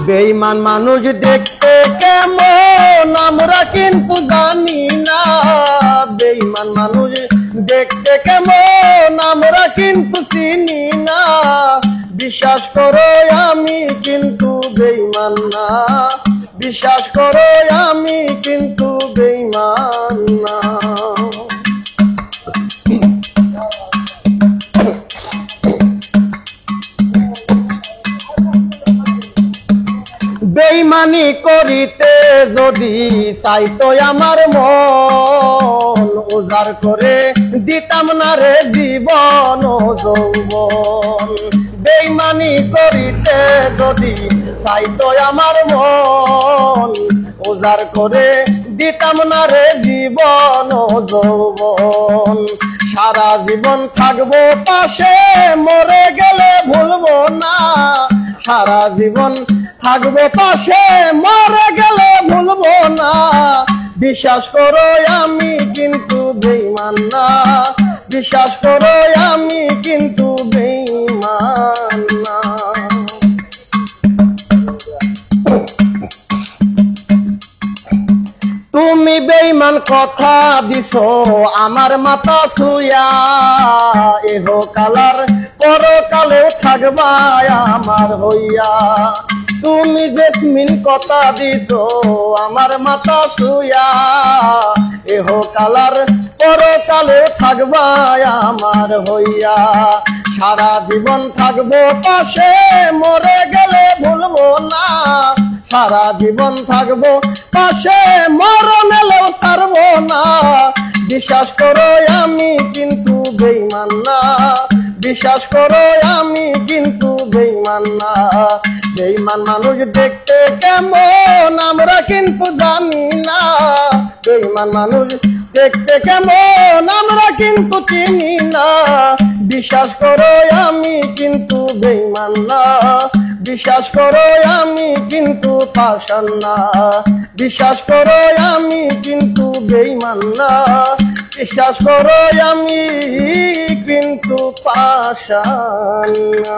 বেঈমান মানুষ দেখতে কেমন আমরা কিন্তু জানি না, বেঈমান মানুষ দেখতে কেমন আমরা কিন্তু চিনি না। বিশ্বাস করো আমি কিন্তু বেঈমান না, বিশ্বাস করো আমি কিন্তু বেঈমান না। বেঈমানি করিতে যদি চাইতো আমার মন, উজাড় করে দিতাম না রে জীবন ও যৌবন। বেঈমানি করিতে যদি চাইতো আমার মন, উজাড় করে দিতাম না রে জীবন ও যৌবন। সারা জীবন থাকবো পাশে, মরে গেলে ভুলবো না। সারা জীবন থাকবো পাশে, মরে গেলে ভুলবো না। বিশ্বাস করো আমি কিন্তু বেঈমান না, বিশ্বাস করো আমি কিন্তু বেঈমান না। তুমি বেঈমান কথা দিছো আমার মাথা ছুঁয়া, এহ কালার পরকালেও থাকবা আমার হইয়া। তুমি জেসমিন কথা দিছো আমার মাথা ছুঁয়া, এহ কালার পরকালেও থাকবা আমার হইয়া। সারা জীবন থাকবো পাশে, মরে গেলে ভুলবো না। সারা জীবন থাকবো পাশে, মরণ এলেও ছাড়বো না। বিশ্বাস করো আমি কিন্তু বেঈমান না, বিশ্বাস করো আমি কিন্তু বেঈমান না। বেঈমান মানুষ দেখতে কেমন আমরা কিন্তু জানি না, বেঈমান মানুষ দেখতে কেমন আমরা কিন্তু চিনি না। বিশ্বাস করো আমি কিন্তু বেঈমান না, বিশ্বাস করো আমি কিন্তু পাষাণ না। বিশ্বাস করো আমি কিন্তু বেঈমান না, বিশ্বাস করো আমি কিন্তু পাষাণ না।